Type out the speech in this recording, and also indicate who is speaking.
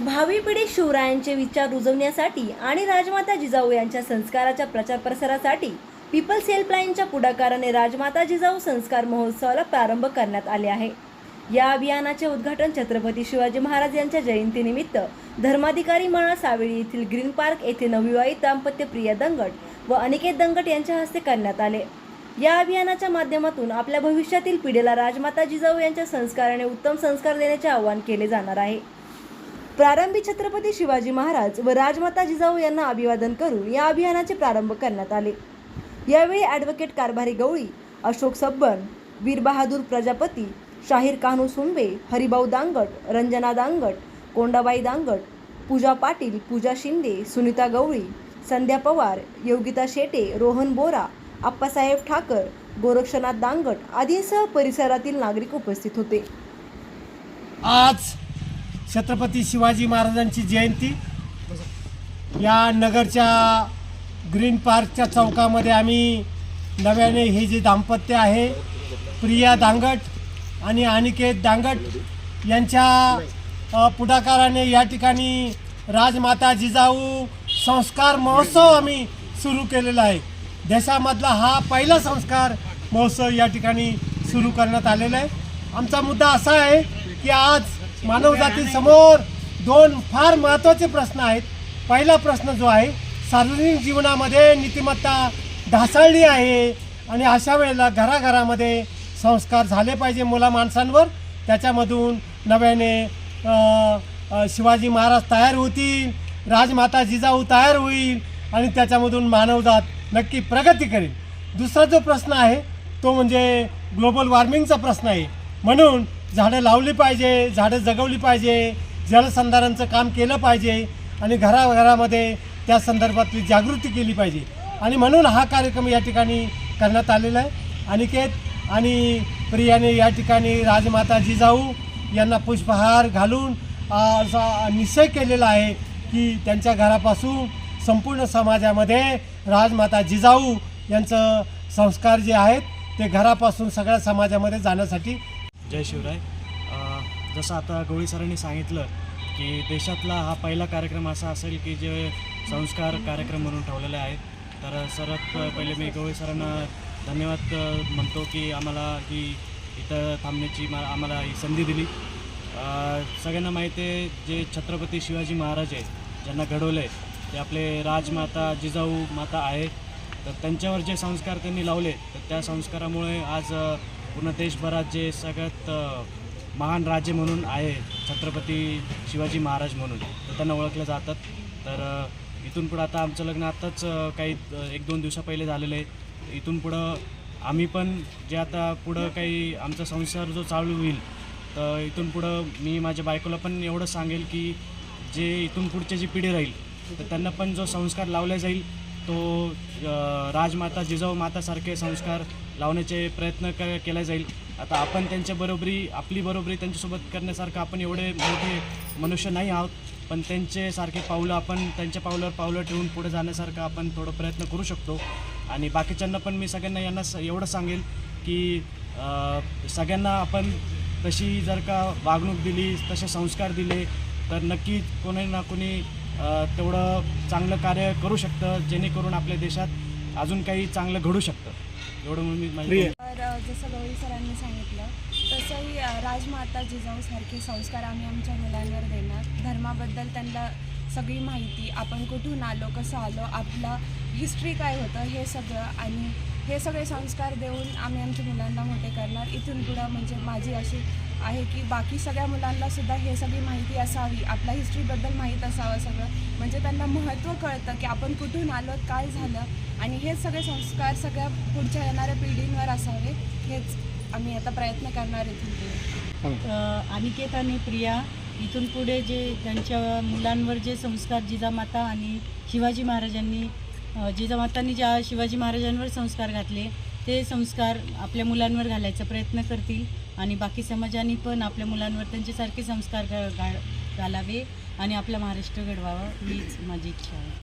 Speaker 1: भावी पिढी शिवरायांचे विचार रुजवण्यासाठी आणि राजमाता जिजाऊ यांच्या संस्काराच्या प्रचार प्रसारासाठी पीपल्स हेल्पलाईनच्या पुढाकाराने राजमाता जिजाऊ संस्कार महोत्सवाला प्रारंभ करण्यात आले आहे। या अभियानाचे उद्घाटन छत्रपती शिवाजी महाराज यांच्या जयंतीनिमित्त धर्माधिकारी मळा सावेळी येथील ग्रीन पार्क येथे नवविवाहित दाम्पत्य प्रिया दंगट व अनिकेत दंगट यांच्या हस्ते करण्यात आले। या अभियानाच्या माध्यमातून आपल्या भविष्यातील पिढीला राजमाता जिजाऊ यांच्या संस्काराने उत्तम संस्कार देण्याचे आवाहन केले जाणार आहे। प्रारंभी छत्रपती शिवाजी महाराज व राजमाता जिजाऊ यांना अभिवादन करून या अभियानाचे प्रारंभ करण्यात आले। यावेळी ॲडव्होकेट कारभारी गवळी, अशोक सब्बन, वीर बहादूर प्रजापती, शाहीर कान्हू सुंबे, हरिभाऊ दांगट, रंजना दांगट, कोंडाबाई दांगट, पूजा पाटील, पूजा शिंदे, सुनीता गवळी, संध्या पवार, योगिता शेटे, रोहन बोरा, आप्पासाहेब ठाकर, गोरक्षनाथ दांगट आदींसह परिसरातील नागरिक उपस्थित होते।
Speaker 2: आज छत्रपती शिवाजी महाराजांची जयंती या नगरच्या ग्रीन पार्कच्या चौकामध्ये आम्ही नव्याने हे जे दाम्पत्य आहे प्रिया दांगट आणि अनिकेत दांगट यांच्या पुढाकाराने या ठिकाणी राजमाता जिजाऊ संस्कार महोत्सव आम्ही सुरू केलेला आहे। देशामधला हा पहिला संस्कार महोत्सव या ठिकाणी सुरू करण्यात आलेला आहे। आमचा मुद्दा असा आहे की आज मानवजातीसमोर दोन फार महत्त्वाचे प्रश्न आहेत। पहिला प्रश्न जो आहे, सार्वजनिक जीवनामध्ये नीतिमत्ता ढासळली आहे आणि अशा वेळेला घराघरामध्ये संस्कार झाले पाहिजे मुला माणसांवर। त्याच्यामधून नव्याने शिवाजी महाराज तयार होतील, राजमाता जिजाऊ तयार होईल आणि त्याच्यामधून मानवजात नक्की प्रगती करेल। दुसरा जो प्रश्न आहे तो म्हणजे ग्लोबल वॉर्मिंगचा प्रश्न आहे। म्हणून झाडं लावली पाहिजे, झाडं जगवली पाहिजे, जलसंधारणाचं काम केलं पाहिजे आणि घराघरामध्ये त्या संदर्भातली जागृती केली पाहिजे आणि म्हणून हा कार्यक्रम या ठिकाणी करण्यात आलेला आहे। अनिकेत आणि प्रियाने या ठिकाणी राजमाता जिजाऊ यांना पुष्पहार घालून असा निश्चय केलेला आहे की त्यांच्या घरापासून संपूर्ण समाजामध्ये राजमाता जिजाऊ यांचं संस्कार जे आहेत ते घरापासून सगळ्या समाजामध्ये जाण्यासाठी।
Speaker 3: जय शिवराय। जसं आता गवळी सरांनी सांगितलं की देशातला हा पहिला कार्यक्रम असा असेल की जे संस्कार कार्यक्रम म्हणून ठेवलेले आहेत। तर सर्वात पहिले मी गवळी सरांना धन्यवाद म्हणतो की आम्हाला ही इथं थांबण्याची आम्हाला ही संधी दिली। सगळ्यांना माहिती आहे जे छत्रपती शिवाजी महाराज आहे ज्यांना घडवलं आहे ते आपले राजमाता जिजाऊ माता आहे। तर त्यांच्यावर जे संस्कार त्यांनी लावले तर त्या संस्कारामुळे आज पूर्ण देशभरात जे सगळ्यात महान राज्य म्हणून आहे छत्रपती शिवाजी महाराज म्हणून तर त्यांना ओळखलं जातात। तर इथून पुढं आता आमचं लग्न आत्ताच काही 1-2 दिवसा पहिले झालेलं आहे। इथून पुढं आम्ही पण जे आता पुढं काही आमचा संसार जो चालू होईल तर इथून पुढं मी माझ्या बायकोला पण एवढं सांगेल की जे इथून पुढची जी पिढी राहील तर त्यांना पण जो संस्कार लावला जाईल तो राजमाता जिजाऊ मातासारखे संस्कार लावण्याचे प्रयत्न केला जाईल। आता आपण आपली बरोबरी त्यांच्यासोबत करण्यासारखं आपण एवढे मोठे मनुष्य नाही आहोत, पण त्यांच्यासारखे पावलं आपण त्यांच्या पावलावर पावलं ठेवून पुढे जाण्यासारखं आपण थोडं प्रयत्न करू शकतो। आणि बाकीच्यांना पण मी सगळ्यांना यांना एवढं सांगेल की सगळ्यांना आपण तशी जर का वागणूक दिली, तसे संस्कार दिले तर नक्की कोणी ना कोणी तेवढं चांगलं कार्य करू शकतं जेणेकरून आपल्या देशात अजून काही चांगलं घडू शकतं। एवढं म्हणून मी
Speaker 4: जसं गवळी सरांनी सांगितलं तसंही राजमाता जिजाऊसारखे संस्कार आम्ही आमच्या मुलांवर देणार। धर्माबद्दल त्यांना सगळी माहिती, आपण कुठून आलो, कसं आलो, आपलं हिस्ट्री काय होतं हे सगळं, आणि हे सगळे संस्कार देऊन आम्ही आमच्या मुलांना मोठे करणार। इथून पुढं म्हणजे माझी अशी आहे की बाकी सगळ्या मुलांनासुद्धा हे सगळी माहिती असावी, आपल्या हिस्ट्रीबद्दल माहीत असावं सगळं, म्हणजे त्यांना महत्त्व कळतं की आपण कुठून आलो, काय झालं, आणि हे सगळे संस्कार सगळ्या पुढच्या येणाऱ्या पिढींवर असावे हेच आम्ही आता प्रयत्न करणार इथून पुढे।
Speaker 5: अनिकेत आणि प्रिया इथून पुढे जे त्यांच्या मुलांवर जे संस्कार जिजामाता आणि शिवाजी महाराजांनी जिजामातांनी ज्या शिवाजी महाराजांवर संस्कार घातले ते संस्कार आपल्या मुलांवर घालायचा प्रयत्न करतील आणि बाकी समाजाने पण आपल्या मुलांवर त्यांच्यासारखे संस्कार घालावे आणि आपला महाराष्ट्र घडवावा हीच माझी इच्छा आहे।